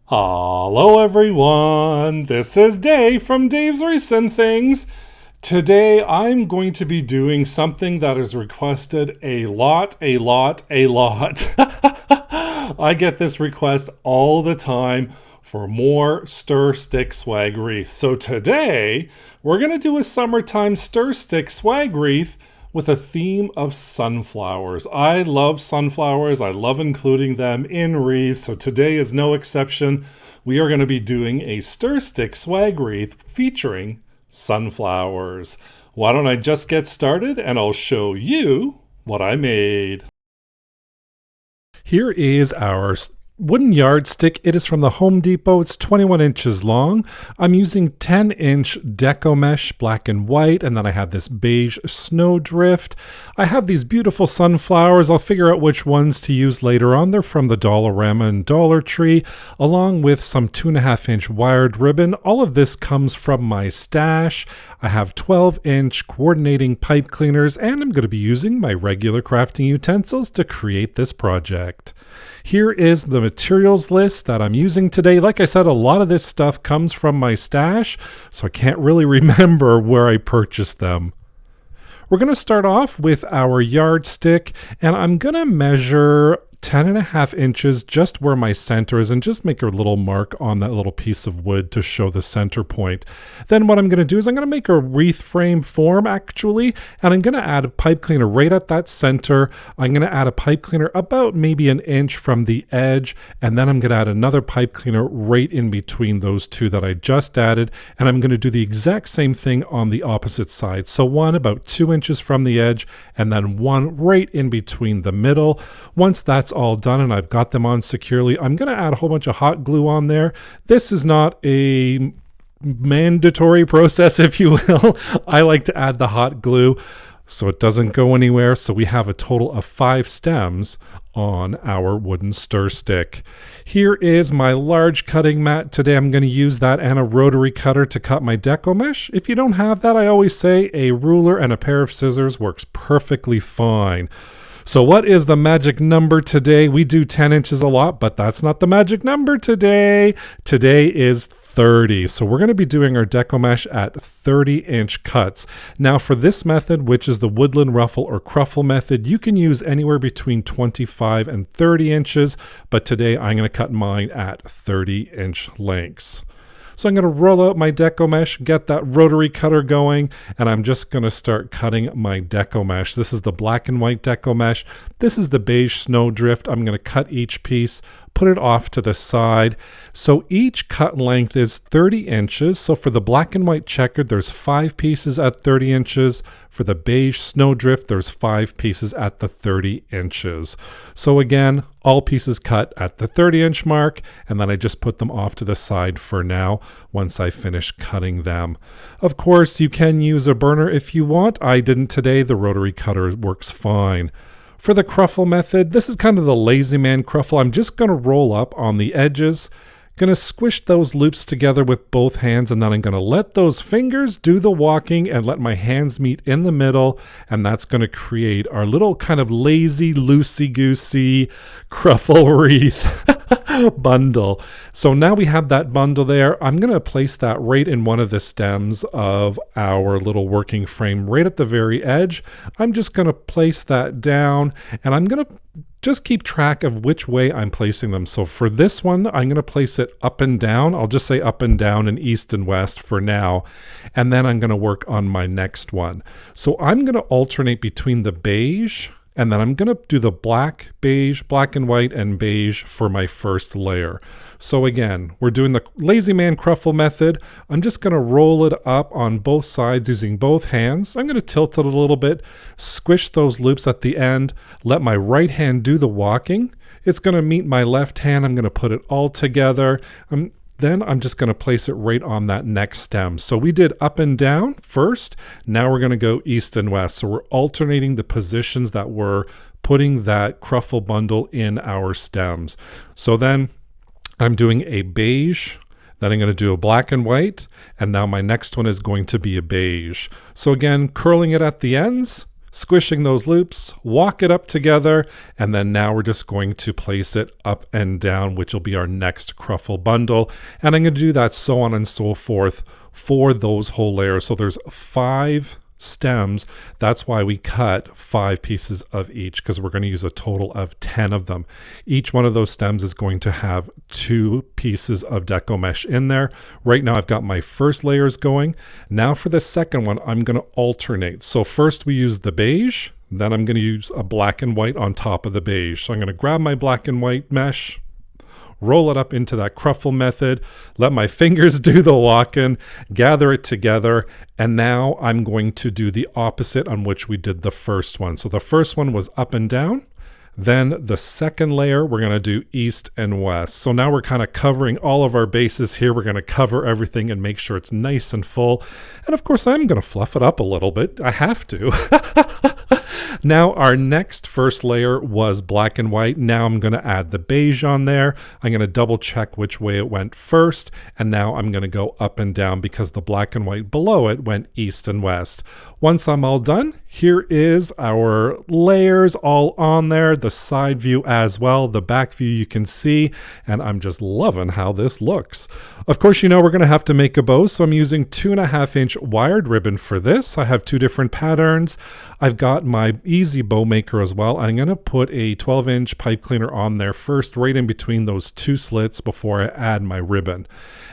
Hello everyone, this is Dave from Dave's Recent Things. Today I'm going to be doing something that is requested a lot. I get this request all the time for more stir stick swag wreaths. So today we're going to do a summertime stir stick swag wreath with a theme of sunflowers. I love sunflowers. I love including them in wreaths, so today is no exception. We are going to be doing a stir stick swag wreath featuring sunflowers. Why don't I just get started and I'll show you what I made. Here is our wooden yardstick. It is from the Home Depot. It's 21 inches long. I'm using 10-inch Decor mesh, black and white, and then I have this beige snowdrift. I have these beautiful sunflowers. I'll figure out which ones to use later on. They're from the Dollarama and Dollar Tree, along with some 2.5-inch wired ribbon. All of this comes from my stash. I have 12-inch coordinating pipe cleaners, and I'm going to be using my regular crafting utensils to create this project. Here is the materials list that I'm using today. Like I said, a lot of this stuff comes from my stash, so I can't really remember where I purchased them. We're going to start off with our yardstick, and I'm going to measure 10.5 inches just where my center is and just make a little mark on that little piece of wood to show the center point. Then what I'm going to do is I'm going to make a wreath frame form actually, and I'm going to add a pipe cleaner right at that center. I'm going to add a pipe cleaner about maybe an inch from the edge, and then I'm going to add another pipe cleaner right in between those two that I just added, and I'm going to do the exact same thing on the opposite side. So one about 2 inches from the edge, and then one right in between the middle. Once that's all done and I've got them on securely, I'm going to add a whole bunch of hot glue on there. This is not a mandatory process, if you will. I like to add the hot glue so it doesn't go anywhere. So we have a total of 5 stems on our wooden stir stick. Here is my large cutting mat. Today I'm going to use that and a rotary cutter to cut my Decor mesh. If you don't have that, I always say a ruler and a pair of scissors works perfectly fine. So what is the magic number today? We do 10 inches a lot, but that's not the magic number today. Today is 30. So we're going to be doing our Decor mesh at 30-inch cuts. Now for this method, which is the woodland ruffle or cruffle method, you can use anywhere between 25 and 30 inches, but today I'm going to cut mine at 30-inch lengths. So I'm going to roll out my Decor mesh, get that rotary cutter going, and I'm just going to start cutting my Decor mesh. This is the black and white Decor mesh. This is the beige snowdrift. I'm going to cut each piece, put it off to the side. So each cut length is 30 inches. So for the black and white checkered, there's 5 pieces at 30 inches. For the beige snowdrift, there's 5 pieces at the 30 inches. So again, all pieces cut at the 30-inch mark, and then I just put them off to the side for now once I finish cutting them. Of course, you can use a burner if you want. I didn't today. The rotary cutter works fine. For the cruffle method, this is kind of the lazy man cruffle. I'm just going to roll up on the edges, going to squish those loops together with both hands, and then I'm going to let those fingers do the walking and let my hands meet in the middle, and that's going to create our little kind of lazy, loosey-goosey cruffle wreath bundle. So now we have that bundle there. I'm going to place that right in one of the stems of our little working frame right at the very edge. I'm just going to place that down, and I'm going to just keep track of which way I'm placing them. So for this one, I'm going to place it up and down. I'll just say up and down and east and west for now. And then I'm going to work on my next one. So I'm going to alternate between the beige, and then I'm going to do the black, beige, black and white, and beige for my first layer. So again, we're doing the lazy man cruffle method. I'm just going to roll it up on both sides using both hands. I'm going to tilt it a little bit, squish those loops at the end, let my right hand do the walking. It's going to meet my left hand. I'm going to put it all together. Then I'm just going to place it right on that next stem. So we did up and down first. Now we're going to go east and west. So we're alternating the positions that we're putting that cruffle bundle in our stems. So then I'm doing a beige, then I'm going to do a black and white, and now my next one is going to be a beige. So again, curling it at the ends, squishing those loops, walk it up together, and then now we're just going to place it up and down, which will be our next cruffle bundle. And I'm going to do that so on and so forth for those whole layers. So there's 5 stems. That's why we cut 5 pieces of each, because we're going to use a total of 10 of them. Each one of those stems is going to have 2 pieces of deco mesh in there. Right now I've got my first layers going. Now for the second one, I'm going to alternate. So first we use the beige, then I'm going to use a black and white on top of the beige. So I'm going to grab my black and white mesh, roll it up into that cruffle method, let my fingers do the walking, gather it together, and now I'm going to do the opposite on which we did the first one. So the first one was up and down. Then the second layer, we're going to do east and west. So now we're kind of covering all of our bases here. We're going to cover everything and make sure it's nice and full. And of course, I'm going to fluff it up a little bit. I have to. Now our next first layer was black and white. Now I'm going to add the beige on there. I'm going to double check which way it went first. And now I'm going to go up and down because the black and white below it went east and west. Once I'm all done, here is our layers all on there, the side view as well, the back view you can see, and I'm just loving how this looks. Of course, you know we're going to have to make a bow, so I'm using 2.5-inch wired ribbon for this. I have 2 different patterns. I've got my easy bow maker as well. I'm going to put a 12-inch pipe cleaner on there first, right in between those 2 slits before I add my ribbon.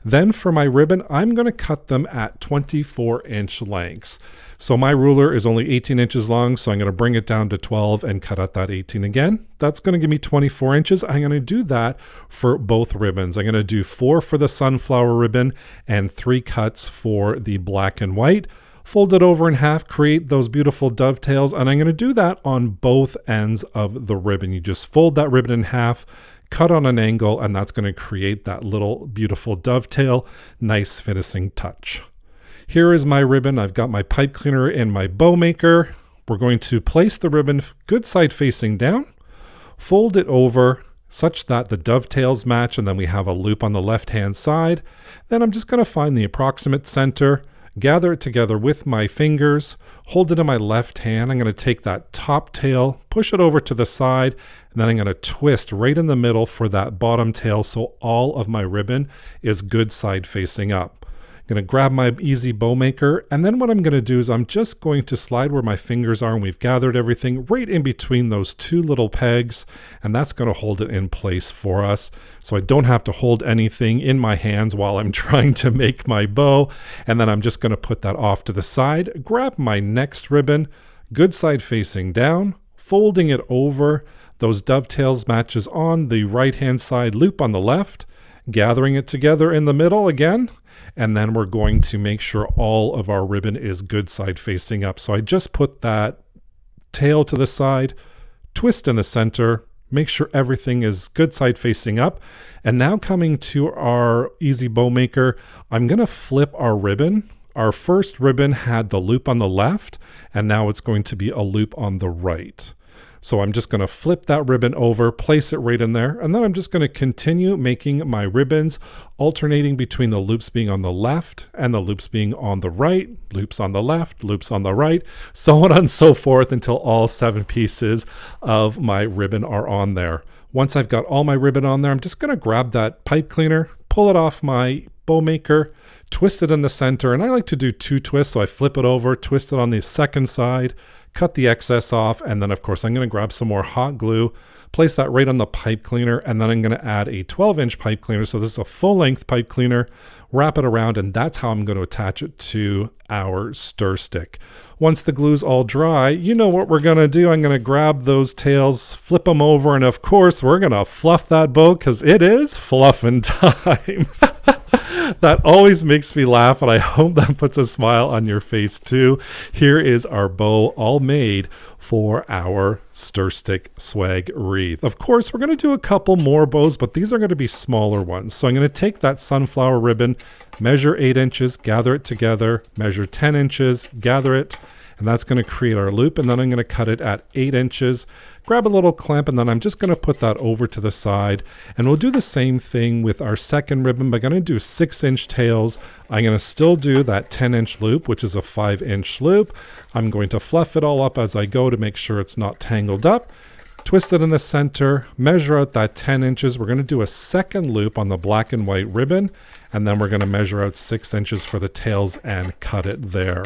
Then for my ribbon, I'm going to cut them at 24-inch lengths. So my ruler is only 18 inches long, so I'm going to bring it down to 12 and cut out that 18 again. That's going to give me 24 inches. I'm going to do that for both ribbons. I'm going to do 4 for the sunflower ribbon and 3 cuts for the black and white. Fold it over in half, create those beautiful dovetails, and I'm going to do that on both ends of the ribbon. You just fold that ribbon in half, cut on an angle, and that's going to create that little beautiful dovetail, nice finishing touch. Here is my ribbon. I've got my pipe cleaner and my bow maker. We're going to place the ribbon good side facing down, fold it over such that the dovetails match, and then we have a loop on the left-hand side. Then I'm just going to find the approximate center, gather it together with my fingers, hold it in my left hand. I'm going to take that top tail, push it over to the side, and then I'm going to twist right in the middle for that bottom tail so all of my ribbon is good side facing up. I'm going to grab my easy bow maker, and then what I'm going to do is I'm just going to slide where my fingers are, and we've gathered everything right in between those 2 little pegs, and that's going to hold it in place for us so I don't have to hold anything in my hands while I'm trying to make my bow. And then I'm just going to put that off to the side, grab my next ribbon, good side facing down, folding it over, those dovetails matches on the right hand side, loop on the left, gathering it together in the middle again. And then we're going to make sure all of our ribbon is good side facing up. So I just put that tail to the side, twist in the center, make sure everything is good side facing up. And now coming to our easy bow maker, I'm going to flip our ribbon. Our first ribbon had the loop on the left, and now it's going to be a loop on the right. So I'm just going to flip that ribbon over, place it right in there, and then I'm just going to continue making my ribbons, alternating between the loops being on the left and the loops being on the right, loops on the left, loops on the right, so on and so forth until all 7 pieces of my ribbon are on there. Once I've got all my ribbon on there, I'm just going to grab that pipe cleaner, pull it off my bow maker, twist it in the center, and I like to do 2 twists, so I flip it over, twist it on the second side, cut the excess off, and then of course I'm going to grab some more hot glue, place that right on the pipe cleaner, and then I'm going to add a 12-inch pipe cleaner. So this is a full-length pipe cleaner, wrap it around, and that's how I'm going to attach it to our stir stick. Once the glue's all dry, you know what we're going to do. I'm going to grab those tails, flip them over, and of course we're going to fluff that bow because it is fluffing time. That always makes me laugh, and I hope that puts a smile on your face too. Here is our bow all made for our stir stick swag wreath. Of course, we're going to do a couple more bows, but these are going to be smaller ones. So I'm going to take that sunflower ribbon, measure 8 inches, gather it together, measure 10 inches, gather it, and that's going to create our loop. And then I'm going to cut it at 8 inches, grab a little clamp, and then I'm just going to put that over to the side. And we'll do the same thing with our second ribbon, but I'm going to do 6-inch tails. I'm going to still do that 10-inch loop, which is a 5-inch loop. I'm going to fluff it all up as I go to make sure it's not tangled up. Twist it in the center, measure out that 10 inches. We're going to do a second loop on the black and white ribbon, and then we're going to measure out 6 inches for the tails and cut it there.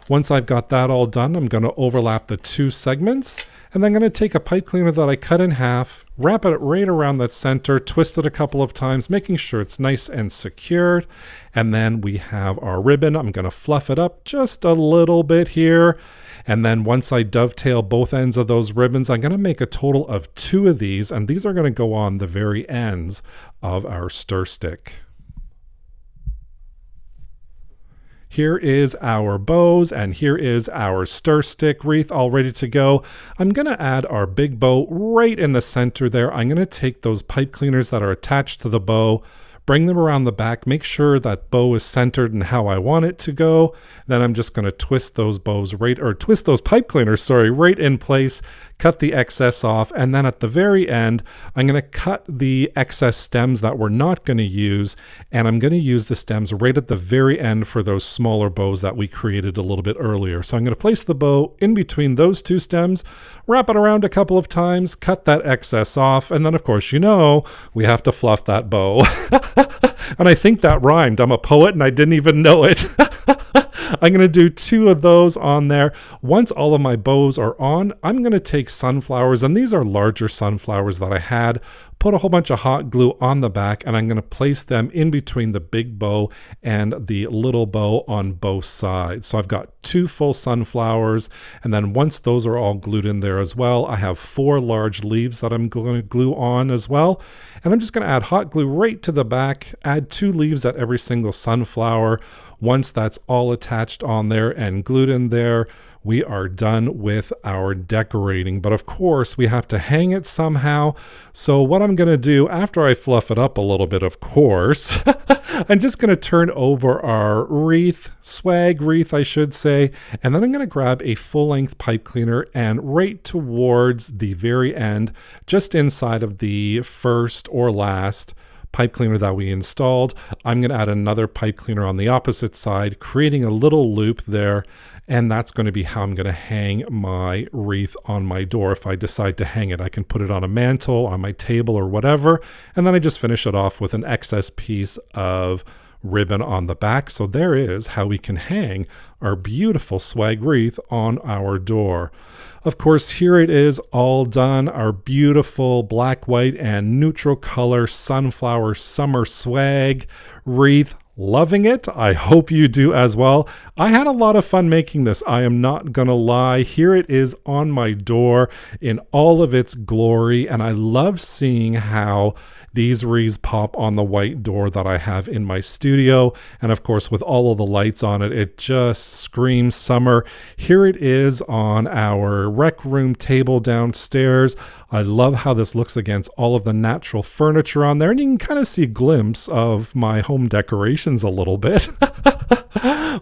Once I've got that all done, I'm going to overlap the 2 segments, and then I'm going to take a pipe cleaner that I cut in half, wrap it right around that center, twist it a couple of times, making sure it's nice and secured. And then we have our ribbon. I'm going to fluff it up just a little bit here. And then once I dovetail both ends of those ribbons, I'm going to make a total of 2 of these, and these are going to go on the very ends of our stir stick. Here is our bows, and here is our stir stick wreath all ready to go. I'm going to add our big bow right in the center there. I'm going to take those pipe cleaners that are attached to the bow, bring them around the back, make sure that bow is centered and how I want it to go. Then I'm just going to twist those pipe cleaners, right in place, cut the excess off, and then at the very end, I'm going to cut the excess stems that we're not going to use, and I'm going to use the stems right at the very end for those smaller bows that we created a little bit earlier. So I'm going to place the bow in between those 2 stems, wrap it around a couple of times, cut that excess off, and then of course, we have to fluff that bow. And I think that rhymed. I'm a poet and I didn't even know it. I'm going to do 2 of those on there. Once all of my bows are on, I'm going to take sunflowers, and these are larger sunflowers that I had, put a whole bunch of hot glue on the back, and I'm going to place them in between the big bow and the little bow on both sides. So I've got 2 full sunflowers, and then once those are all glued in there as well, I have 4 large leaves that I'm going to glue on as well. And I'm just going to add hot glue right to the back, add 2 leaves at every single sunflower. Once that's all attached on there and glued in there, we are done with our decorating. But of course, we have to hang it somehow. So what I'm going to do after I fluff it up a little bit, of course, I'm just going to turn over our wreath, swag wreath, I should say. And then I'm going to grab a full-length pipe cleaner, and right towards the very end, just inside of the first or last pipe cleaner that we installed, I'm going to add another pipe cleaner on the opposite side, creating a little loop there. And that's going to be how I'm going to hang my wreath on my door. If I decide to hang it, I can put it on a mantle, on my table, or whatever. And then I just finish it off with an excess piece of ribbon on the back. So there is how we can hang our beautiful swag wreath on our door. Of course, here it is all done. Our beautiful black, white, and neutral color sunflower summer swag wreath. Loving it. I hope you do as well. I had a lot of fun making this. I am not gonna lie. Here it is on my door in all of its glory, and I love seeing how these wreaths pop on the white door that I have in my studio. And of course, with all of the lights on it, it just screams summer. Here it is on our rec room table downstairs. I love how this looks against all of the natural furniture on there, and you can kind of see a glimpse of my home decorations a little bit.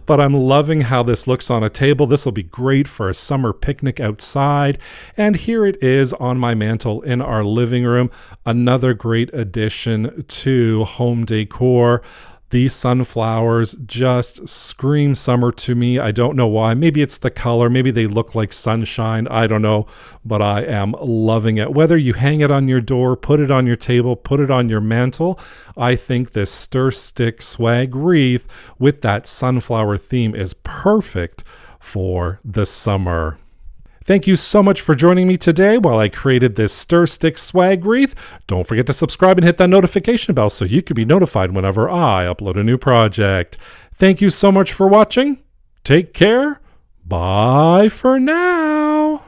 But I'm loving how this looks on a table. This will be great for a summer picnic outside. And here it is on my mantle in our living room. Another great addition to home decor. These sunflowers just scream summer to me. I don't know why. Maybe it's the color. Maybe they look like sunshine. I don't know. But I am loving it. Whether you hang it on your door, put it on your table, put it on your mantle, I think this stir stick swag wreath with that sunflower theme is perfect for the summer. Thank you so much for joining me today while I created this stir stick swag wreath. Don't forget to subscribe and hit that notification bell so you can be notified whenever I upload a new project. Thank you so much for watching. Take care. Bye for now.